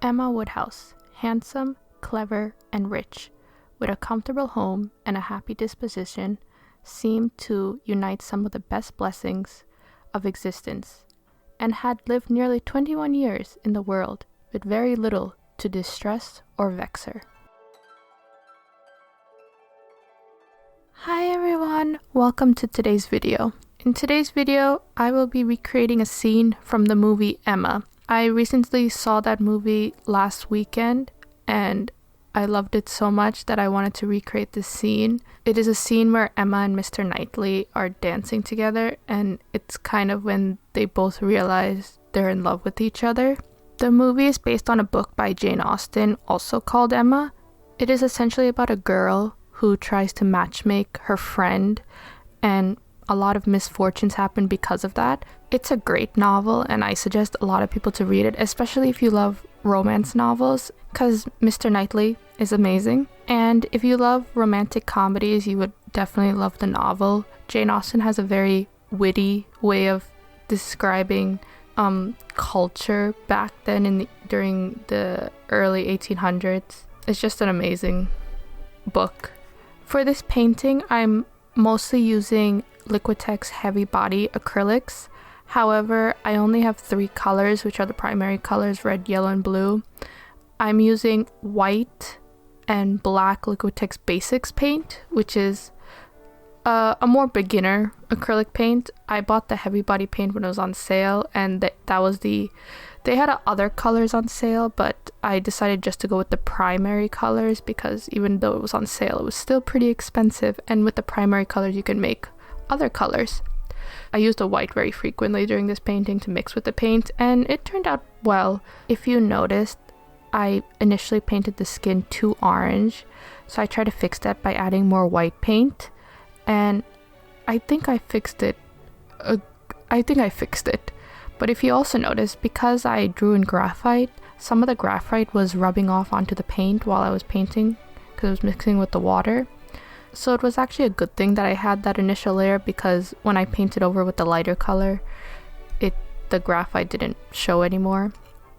Emma Woodhouse, handsome, clever, and rich, with a comfortable home and a happy disposition, seemed to unite some of the best blessings of existence, and had lived nearly 21 years in the world with very little to distress or vex her. Hi everyone, welcome to today's video. In today's video, I will be recreating a scene from the movie Emma. I recently saw that movie last weekend and I loved it so much that I wanted to recreate this scene. It is a scene where Emma and Mr. Knightley are dancing together, and it's kind of when they both realize they're in love with each other. The movie is based on a book by Jane Austen, also called Emma. It is essentially about a girl who tries to matchmake her friend, and a lot of misfortunes happen because of that. It's a great novel, and I suggest a lot of people to read it, especially if you love romance novels, because Mr. Knightley is amazing. And if you love romantic comedies, you would definitely love the novel. Jane Austen has a very witty way of describing culture back then during the early 1800s. It's just an amazing book. For this painting, I'm mostly using Liquitex heavy body acrylics. However, I only have 3 colors, which are the primary colors, red, yellow, and blue. I'm using white and black Liquitex Basics paint, which is a more beginner acrylic paint. I bought the heavy body paint when it was on sale, and they had other colors on sale, but I decided just to go with the primary colors because even though it was on sale, it was still pretty expensive, and with the primary colors you can make other colors. I used the white very frequently during this painting to mix with the paint, and it turned out well. If you noticed, I initially painted the skin too orange, so I tried to fix that by adding more white paint, and I think I fixed it. But if you also notice, because I drew in graphite, some of the graphite was rubbing off onto the paint while I was painting because it was mixing with the water. So it was actually a good thing that I had that initial layer, because when I painted over with the lighter color, the graphite didn't show anymore.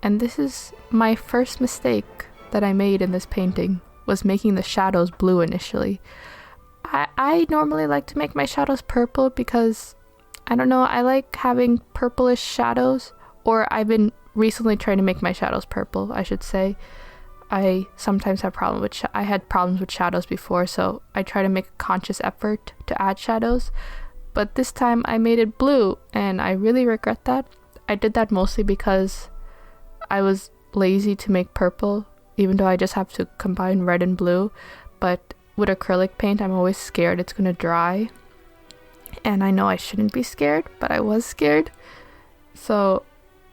And this is my first mistake that I made in this painting, was making the shadows blue initially. I normally like to make my shadows purple because, I don't know, I like having purplish shadows, or I've been recently trying to make my shadows purple, I should say. I sometimes have I had problems with shadows before, so I try to make a conscious effort to add shadows. But this time I made it blue, and I really regret that. I did that mostly because I was lazy to make purple, even though I just have to combine red and blue. But with acrylic paint, I'm always scared it's gonna dry. And I know I shouldn't be scared, but I was scared. So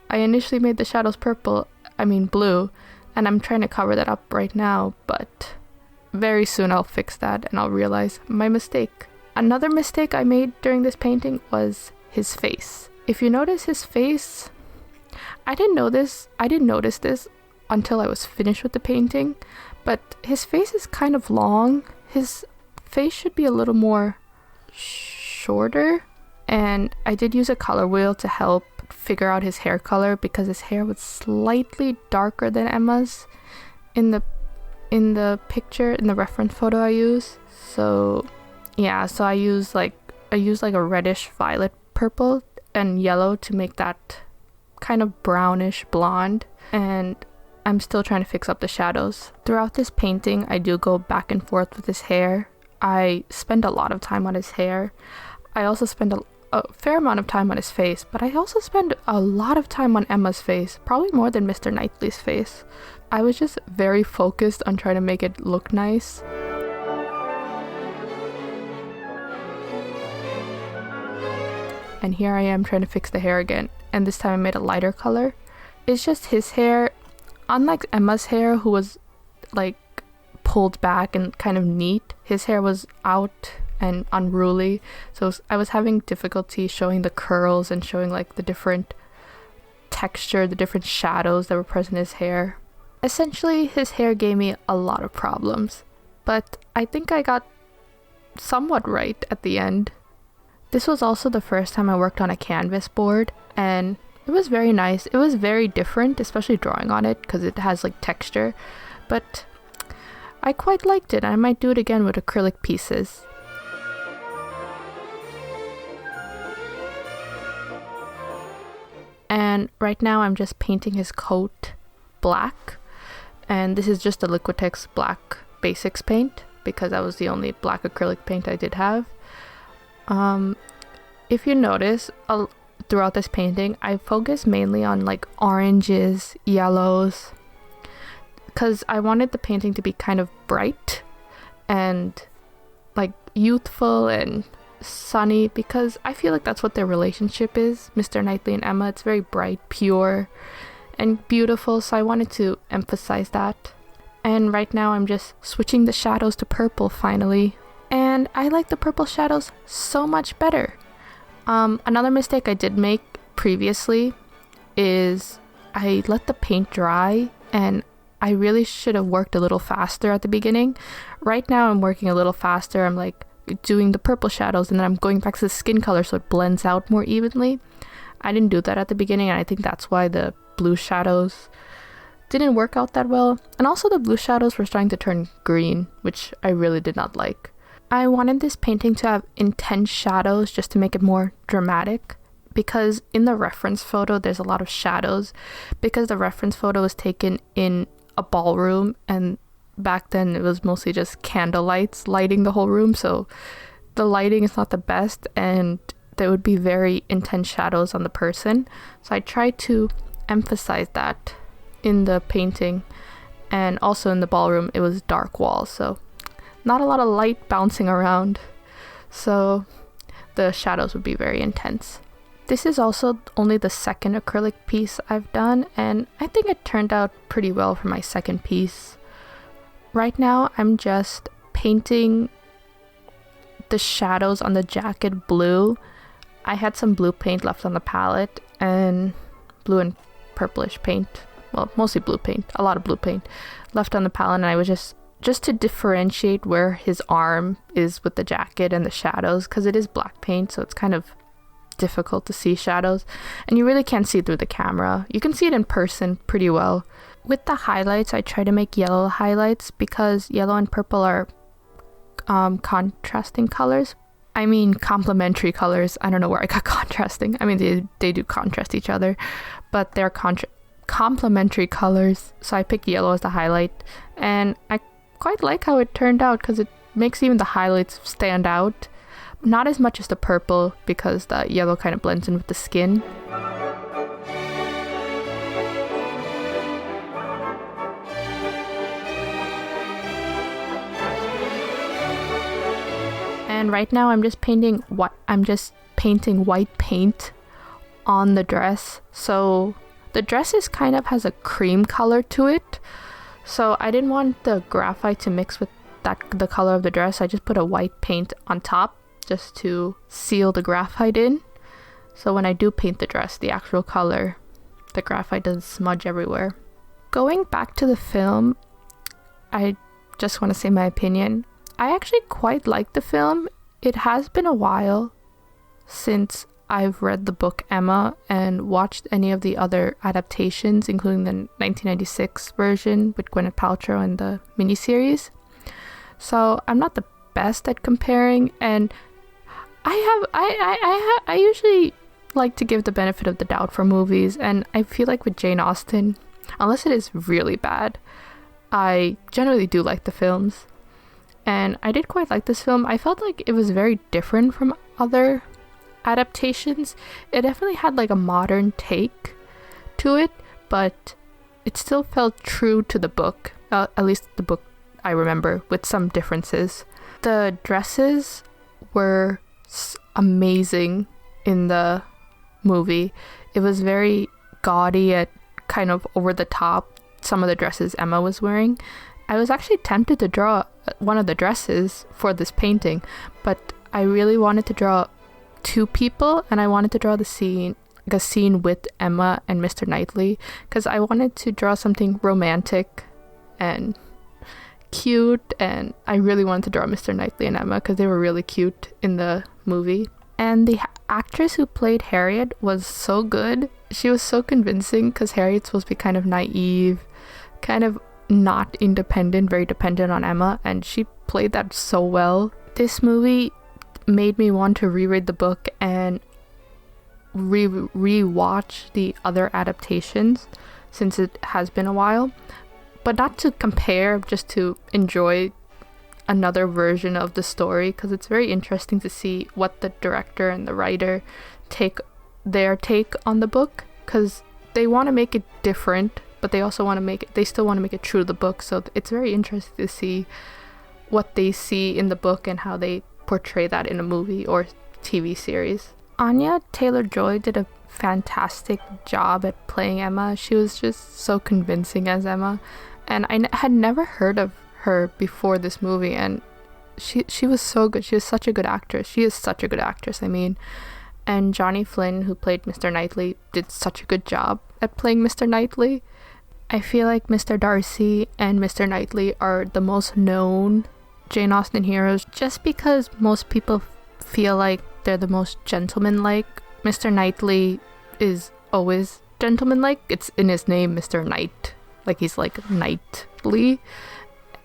I initially made the shadows blue, and I'm trying to cover that up right now, but very soon I'll fix that and I'll realize my mistake. Another mistake I made during this painting was his face. If you notice his face, I didn't notice this until I was finished with the painting, but his face is kind of long. His face should be a little more shorter, and I did use a color wheel to help figure out his hair color because his hair was slightly darker than Emma's in the picture, in the reference photo I use. So yeah, so I used like a reddish violet purple and yellow to make that kind of brownish blonde, and I'm still trying to fix up the shadows. Throughout this painting, I do go back and forth with his hair. I spend a lot of time on his hair. I also spend a fair amount of time on his face, but I also spend a lot of time on Emma's face, probably more than Mr. Knightley's face. I was just very focused on trying to make it look nice. And here I am trying to fix the hair again, and this time I made a lighter color. It's just his hair, unlike Emma's hair, who was like pulled back and kind of neat, his hair was out and unruly, so I was having difficulty showing the curls and showing like the different texture, the different shadows that were present in his hair. Essentially, his hair gave me a lot of problems, but I think I got somewhat right at the end. This was also the first time I worked on a canvas board, and It was very nice. It was very different, especially drawing on it because it has like texture, but I quite liked it. I might do it again with acrylic pieces. And right now I'm just painting his coat black, and this is just a Liquitex black basics paint because that was the only black acrylic paint I did have. If you notice, throughout this painting I focus mainly on like oranges, yellows, because I wanted the painting to be kind of bright and like youthful and sunny, because I feel like that's what their relationship is, Mr. Knightley and Emma. It's very bright, pure, and beautiful, so I wanted to emphasize that. And right now I'm just switching the shadows to purple finally, and I like the purple shadows so much better. Another mistake I did make previously is I let the paint dry, and I really should have worked a little faster at the beginning. Right now I'm working a little faster. I'm like doing the purple shadows and then I'm going back to the skin color so it blends out more evenly. I didn't do that at the beginning, and I think that's why the blue shadows didn't work out that well. And also the blue shadows were starting to turn green, which I really did not like. I wanted this painting to have intense shadows just to make it more dramatic, because in the reference photo there's a lot of shadows, because the reference photo was taken in a ballroom, and back then it was mostly just candle lights lighting the whole room, so the lighting is not the best and there would be very intense shadows on the person. So I tried to emphasize that in the painting, and also in the ballroom it was dark walls, so not a lot of light bouncing around, so the shadows would be very intense. This is also only the second acrylic piece I've done, and I think it turned out pretty well for my second piece. Right now I'm just painting the shadows on the jacket blue. I had some blue paint left on the palette, and blue and purplish paint, well, mostly blue paint, a lot of blue paint left on the palette, and I was just to differentiate where his arm is with the jacket and the shadows, because it is black paint, so it's kind of difficult to see shadows, and you really can't see it through the camera. You can see it in person pretty well. With the highlights, I try to make yellow highlights because yellow and purple are contrasting colors. I mean complementary colors. I don't know where I got contrasting. I mean they do contrast each other, but they're complementary colors, so I picked yellow as the highlight, and I quite like how it turned out because it makes even the highlights stand out. Not as much as the purple because the yellow kind of blends in with the skin. And right now I'm just painting white paint on the dress. So the dress is kind of has a cream color to it. So I didn't want the graphite to mix with the color of the dress. I just put a white paint on top just to seal the graphite in. So when I do paint the dress, the actual color, the graphite doesn't smudge everywhere. Going back to the film, I just want to say my opinion. I actually quite like the film. It has been a while since I've read the book Emma and watched any of the other adaptations, including the 1996 version with Gwyneth Paltrow and the miniseries. So I'm not the best at comparing, and I usually like to give the benefit of the doubt for movies, and I feel like with Jane Austen, unless it is really bad, I generally do like the films. And I did quite like this film. I felt like it was very different from other adaptations. It definitely had like a modern take to it, but it still felt true to the book, at least the book I remember, with some differences. The dresses were amazing in the movie. It was very gaudy and kind of over the top, some of the dresses Emma was wearing. I was actually tempted to draw one of the dresses for this painting, but I really wanted to draw two people, and I wanted to draw the scene with Emma and Mr. Knightley, because I wanted to draw something romantic and cute, and I really wanted to draw Mr. Knightley and Emma because they were really cute in the movie. And the actress who played Harriet was so good. She was so convincing because Harriet's supposed to be kind of naive, kind of not independent, very dependent on Emma, and she played that so well. This movie made me want to reread the book and re-watch the other adaptations since it has been a while, but not to compare, just to enjoy another version of the story, because it's very interesting to see what the director and the writer take on the book, because they want to make it different, but they also want to make it, they still want to make it true to the book. So it's very interesting to see what they see in the book and how they portray that in a movie or TV series. Anya Taylor-Joy did a fantastic job at playing Emma. She was just so convincing as Emma, and I had never heard of her before this movie, and she was so good. She was such a good actress. She is such a good actress, I mean. And Johnny Flynn, who played Mr. Knightley, did such a good job at playing Mr. Knightley. I feel like Mr. Darcy and Mr. Knightley are the most known Jane Austen heroes just because most people feel like they're the most gentleman-like. Mr. Knightley is always gentleman-like. It's in his name, Mr. Knight. Like, he's like knightly.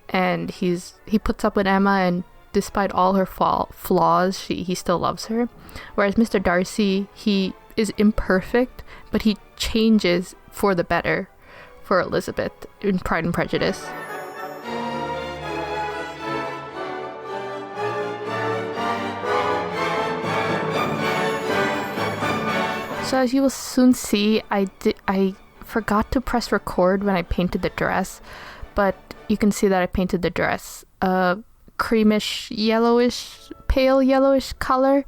And he puts up with Emma, and despite all her flaws, he still loves her. Whereas Mr. Darcy, he is imperfect, but he changes for the better for Elizabeth in Pride and Prejudice. So as you will soon see, I forgot to press record when I painted the dress, but you can see that I painted the dress a creamish, yellowish, pale yellowish color.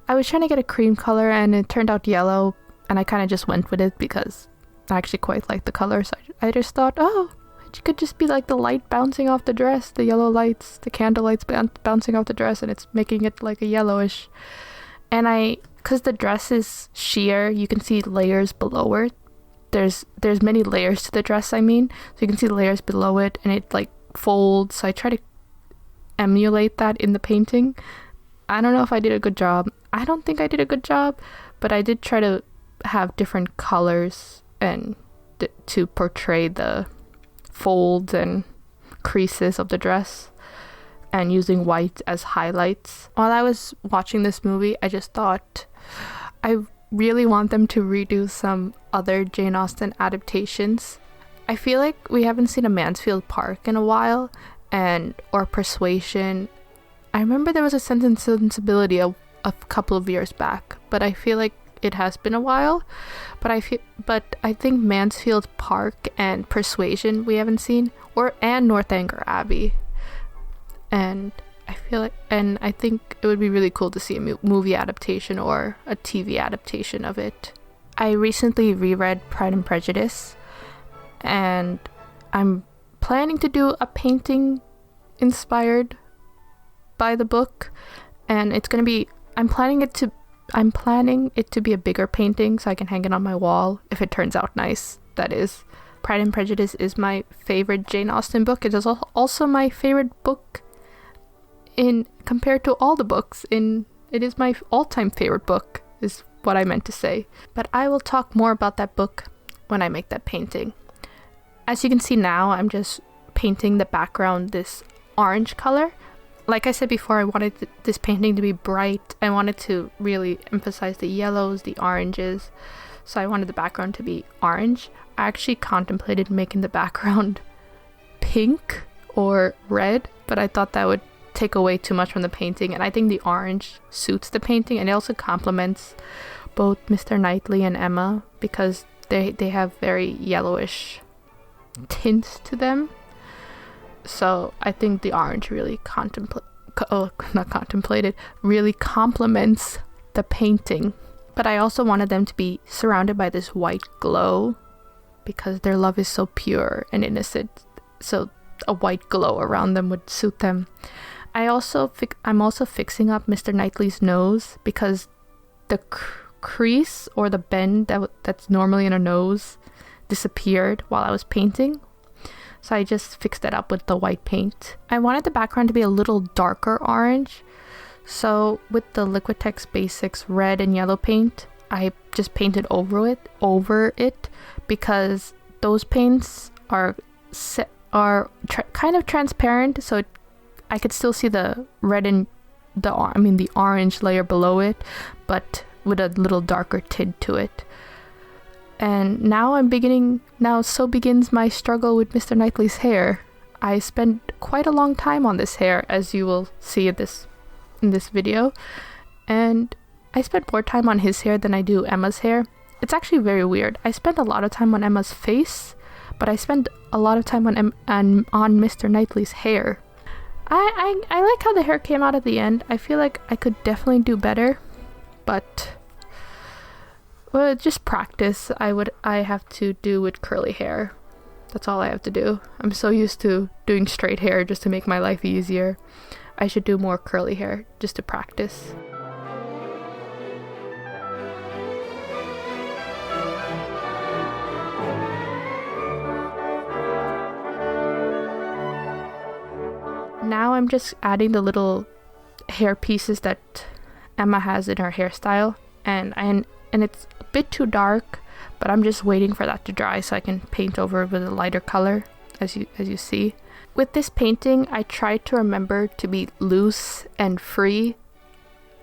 I was trying to get a cream color and it turned out yellow, and I kind of just went with it because I actually quite like the color. So I just thought, oh, it could just be like the light bouncing off the dress, the yellow lights, the candle lights bouncing off the dress, and it's making it like a yellowish. And because the dress is sheer, you can see layers below it. There's many layers to the dress, I mean. So you can see layers below it, and it like folds. So I try to emulate that in the painting. I don't know if I did a good job. I don't think I did a good job, but I did try to have different colors and to portray the folds and creases of the dress, and using white as highlights. While I was watching this movie, I just thought, I really want them to redo some other Jane Austen adaptations. I feel like we haven't seen a Mansfield Park in a while, or Persuasion. I remember there was a Sense and Sensibility a couple of years back, but I feel like it has been a while. But I think Mansfield Park and Persuasion we haven't seen, and Northanger Abbey. And I think it would be really cool to see a movie adaptation or a TV adaptation of it. I recently reread Pride and Prejudice, and I'm planning to do a painting inspired by the book, and it's going to be, I'm planning it to be a bigger painting so I can hang it on my wall if it turns out nice, that is. Pride and Prejudice is my favorite Jane Austen book. It is also my favorite book compared to all the books. It is my all-time favorite book, is what I meant to say. But I will talk more about that book when I make that painting. As you can see now, I'm just painting the background this orange color. Like I said before, I wanted this painting to be bright. I wanted to really emphasize the yellows, the oranges. So I wanted the background to be orange. I actually contemplated making the background pink or red, but I thought that would take away too much from the painting, and I think the orange suits the painting, and it also complements both Mr. Knightley and Emma because they have very yellowish tints to them. So I think the orange really really complements the painting. But I also wanted them to be surrounded by this white glow because their love is so pure and innocent. So a white glow around them would suit them. I'm also fixing up Mr. Knightley's nose because the crease or the bend that's normally in a nose disappeared while I was painting. So I just fixed it up with the white paint. I wanted the background to be a little darker orange, So with the Liquitex Basics red and yellow paint, I just painted over it because those paints are kind of transparent, so I could still see the red and the orange layer below it, but with a little darker tint to it. And now so begins my struggle with Mr. Knightley's hair. I spent quite a long time on this hair, as you will see in this video, and I spent more time on his hair than I do Emma's hair. It's actually very weird. I spent a lot of time on Emma's face, but I spent a lot of time on Mr. Knightley's hair. I like how the hair came out at the end. I feel like I could definitely do better, but just practice. I have to do with curly hair. That's all I have to do. I'm so used to doing straight hair just to make my life easier. I should do more curly hair just to practice. Now I'm just adding the little hair pieces that Emma has in her hairstyle, and it's a bit too dark, but I'm just waiting for that to dry so I can paint over it with a lighter color, as you see. With this painting, I tried to remember to be loose and free.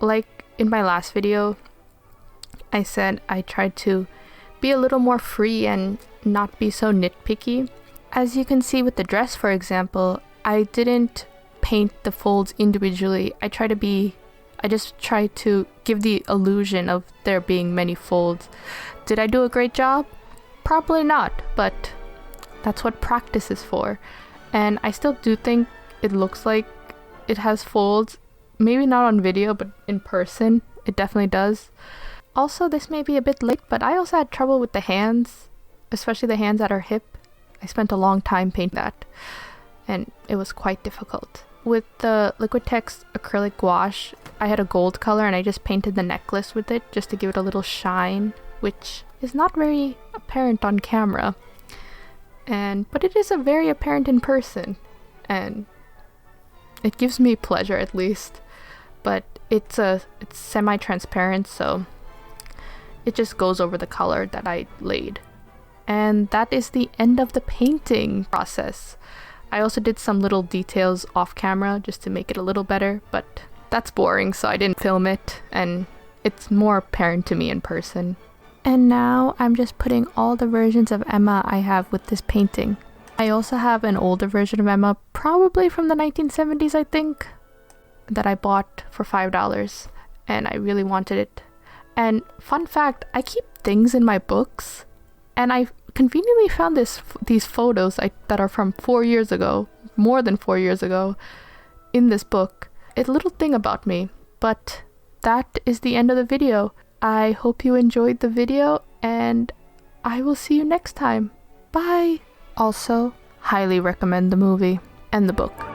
Like in my last video, I said I tried to be a little more free and not be so nitpicky. As you can see with the dress, for example, I didn't paint the folds individually. I just try to give the illusion of there being many folds. Did I do a great job? Probably not, but that's what practice is for. And I still do think it looks like it has folds. Maybe not on video, but in person, it definitely does. Also, this may be a bit late, but I also had trouble with the hands, especially the hands at her hip. I spent a long time painting that, and it was quite difficult. With the Liquitex acrylic gouache, I had a gold color and I just painted the necklace with it just to give it a little shine, which is not very apparent on camera. But it is very apparent in person, and it gives me pleasure at least. But it's semi-transparent, so it just goes over the color that I laid. And that is the end of the painting process. I also did some little details off camera just to make it a little better, but that's boring, so I didn't film it, and it's more apparent to me in person. And now I'm just putting all the versions of Emma I have with this painting. I also have an older version of Emma, probably from the 1970s, I think, that I bought for $5, and I really wanted it. And fun fact, I keep things in my books, and I conveniently found these photos that are from 4 years ago, more than 4 years ago, in this book. It's a little thing about me, but that is the end of the video. I hope you enjoyed the video, and I will see you next time. Bye! Also, highly recommend the movie and the book.